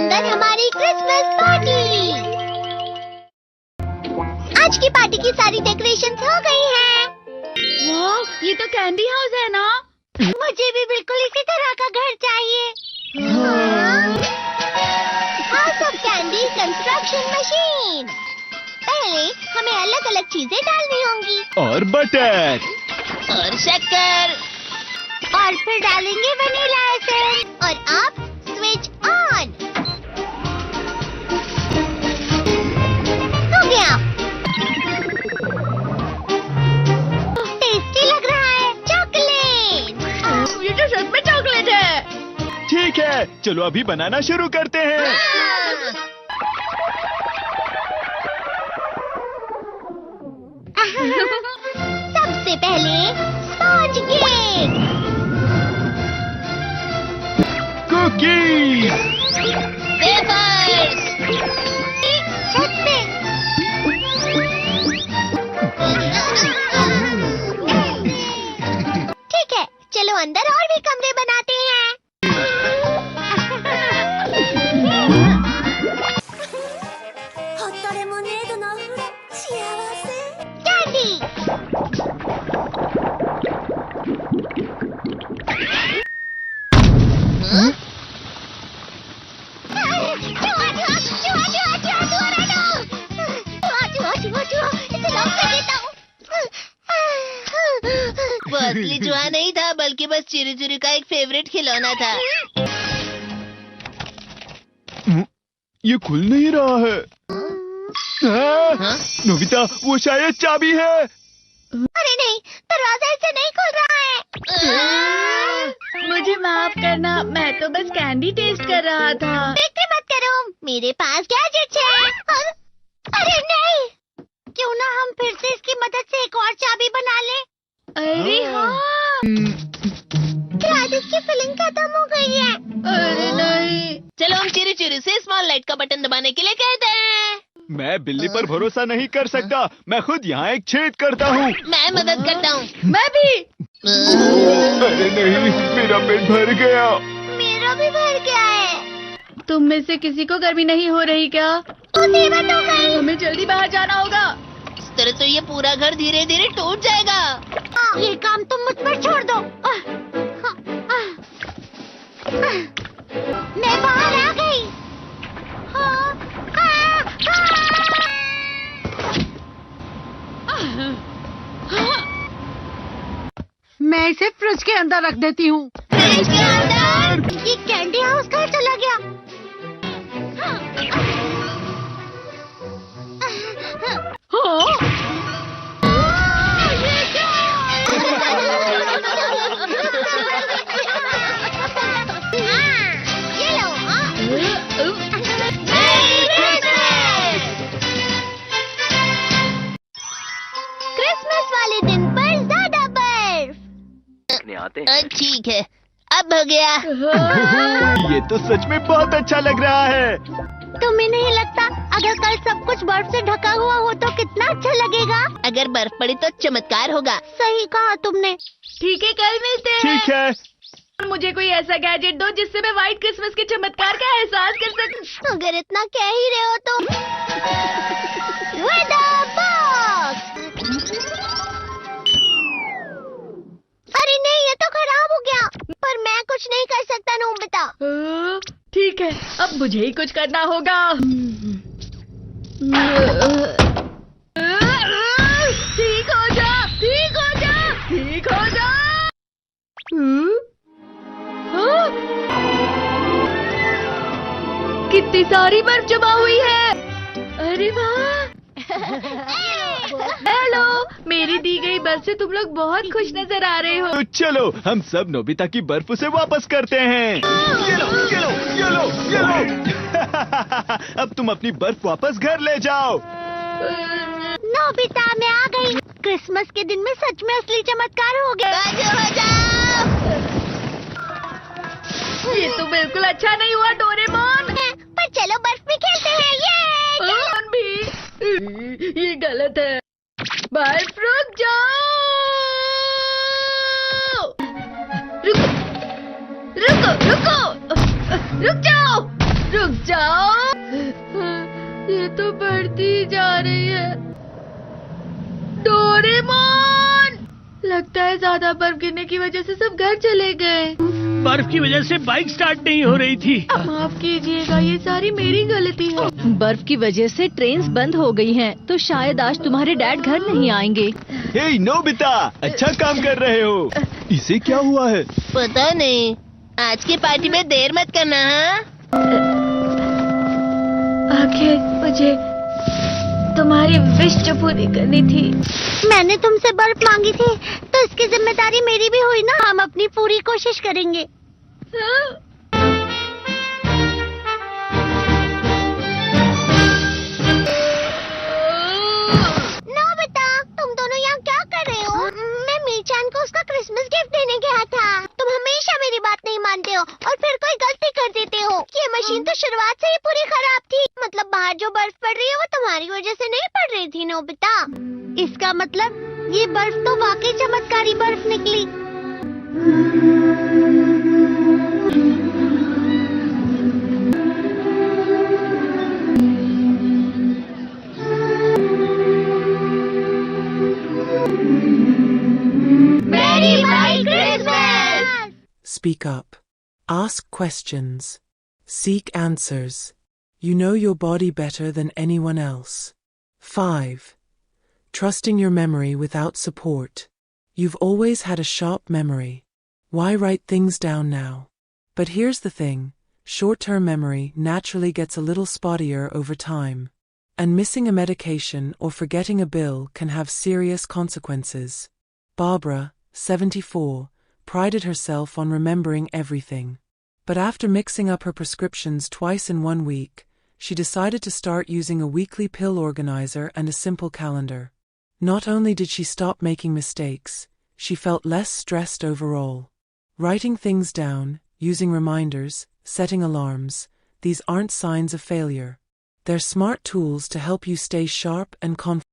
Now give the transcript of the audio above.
अंदर हमारी Christmas party. आज की पार्टी की सारी डेकोरेशंस हो गई हैं। वाह, ये तो कैंडी हाउस है ना? मुझे भी बिल्कुल इसी तरह का घर चाहिए। House of candy construction machine. पहले हमें अलग अलग चीजें डालनी होंगी और बटर और शक्कर, और फिर डालेंगे वनीला एसेंस और अब स्विच ऑन। हो गया। टेस्टी लग रहा है। चॉकलेट। ये तो सच में चॉकलेट है। ठीक है, चलो अभी बनाना शुरू करते हैं। सबसे पहले स्पॉन्ज केक, कुकीज, वेफर्स, छत पे। ठीक है, चलो अंदर और भी कमरे बनाते हैं। कैंडी। वो असली जुआ नहीं था, बल्कि बस चिरी चिरी का एक फेवरेट खिलौना था। ये खुल नहीं रहा है। नोबिता, वो शायद चाबी है। अरे नहीं, दरवाजा ऐसे नहीं खुल रहा है। मुझे माफ करना, मैं तो बस कैंडी टेस्ट कर रहा था। फिक्र मत करो, मेरे पास गैजेट्स है। अरे नहीं, क्यों ना हम फिर से इसकी मदद से एक और चाबी बना लें। अरे हाँ। शायद इसकी फिलिंग खत्म हो गई है। अरे नहीं। चलो हम चिरी चिरी से स्मॉल लाइट का बटन दबाने के लिए कहते हैं। मैं बिल्ली पर भरोसा नहीं कर सकता। मैं खुद यहाँ एक छेद करता हूँ। मैं मदद करता हूँ। मैं भी। अरे नहीं, मेरा पेट भर गया। मेरा भी भर गया है। तुम में से किसी को गर्मी नहीं हो रही क्या? मुसीबत हो गई। हमें जल्दी बाहर जाना होगा। इस तरह तो ये पूरा घर धीरे धीरे टूट जाएगा। ये काम तुम मुझ पर छोड़ दो। मैं बाहर आ गई। मैं इसे फ्रिज के अंदर रख देती हूँ। फ्रिज के अंदर? ये कैंडी हाउस कहाँ चला गया? ये लो। क्रिसमस वाले दिन पर ज्यादा बर्फ। ठीक है, अब हो गया। ये तो सच में बहुत अच्छा लग रहा है। तुम्हें नहीं लगता अगर कल सब कुछ बर्फ से ढका हुआ हो तो कितना अच्छा लगेगा? अगर बर्फ पड़ी तो चमत्कार होगा। सही कहा तुमने। ठीक है, कल मिलते हैं। ठीक है। मुझे कोई ऐसा गैजेट दो जिससे मैं व्हाइट क्रिसमस के चमत्कार का एहसास कर सकूं। अगर इतना कह ही रहे हो तो वेदर बॉक्स। अरे नहीं, ये तो खराब हो गया। पर मैं कुछ नहीं कर सकता नोबिता। ठीक है, अब मुझे ही कुछ करना होगा। ठीक हो जा, ठीक हो जा, ठीक हो जा। कितनी सारी बर्फ जमा हुई है। अरे वाह। हेलो, मेरी दी गई बर्फ से तुम लोग बहुत खुश नजर आ रहे हो। तो चलो हम सब नोबिता की बर्फ उसे वापस करते हैं। ये लो, ये लो, ये लो, ये लो। अब तुम अपनी बर्फ वापस घर ले जाओ। नोबिता, मैं आ गई। क्रिसमस के दिन में सच में असली चमत्कार हो गया। ये तो बिल्कुल अच्छा नहीं हुआ डोरेमोन। पर चलो बर्फ में खेलते हैं। ये भी ये गलत है। बर्फ रुक जाओ। रुको रुको रुको, रुक जाओ। रुक जाओ। ये तो बढ़ती ही जा रही है। डोरेमोन! लगता है ज्यादा बर्फ गिरने की वजह से सब घर चले गए। बर्फ की वजह से बाइक स्टार्ट नहीं हो रही थी। माफ कीजिएगा, ये सारी मेरी गलती है। बर्फ की वजह से ट्रेन्स बंद हो गई हैं, तो शायद आज तुम्हारे डैड घर नहीं आएंगे। हे नोबिता, अच्छा काम कर रहे हो। इसे क्या हुआ है? पता नहीं। आज की पार्टी में देर मत करना, हाँ? आखिर मुझे तुम्हारी विश जो पूरी करनी थी। मैंने तुमसे बर्फ मांगी थी, तो इसकी जिम्मेदारी मेरी भी हुई ना। हम अपनी पूरी कोशिश करेंगे। नोबिता, तुम दोनों यहाँ क्या कर रहे हो? मैं मीरचान को उसका क्रिसमस गिफ्ट देने गया था। तुम हमेशा मेरी बात नहीं मानते हो और फिर कोई गलती कर देते हो। ये मशीन तो शुरुआत से ही पूरी खराब थी। मतलब बाहर जो बर्फ पड़ रही है वो तुम्हारी वजह से नहीं पड़ रही थी नोबिता। इसका मतलब ये बर्फ तो वाकई चमत्कारी बर्फ निकली। मेरी भाई Christmas! Speak up. Ask questions. Seek answers. You know your body better than anyone else. 5. Trusting your memory without support. You've always had a sharp memory. Why write things down now? But here's the thing. Short-term memory naturally gets a little spottier over time. And missing a medication or forgetting a bill can have serious consequences. Barbara, 74, prided herself on remembering everything. But after mixing up her prescriptions twice in 1 week, she decided to start using a weekly pill organizer and a simple calendar. Not only did she stop making mistakes, she felt less stressed overall. Writing things down, using reminders, setting alarms, these aren't signs of failure. They're smart tools to help you stay sharp and confident.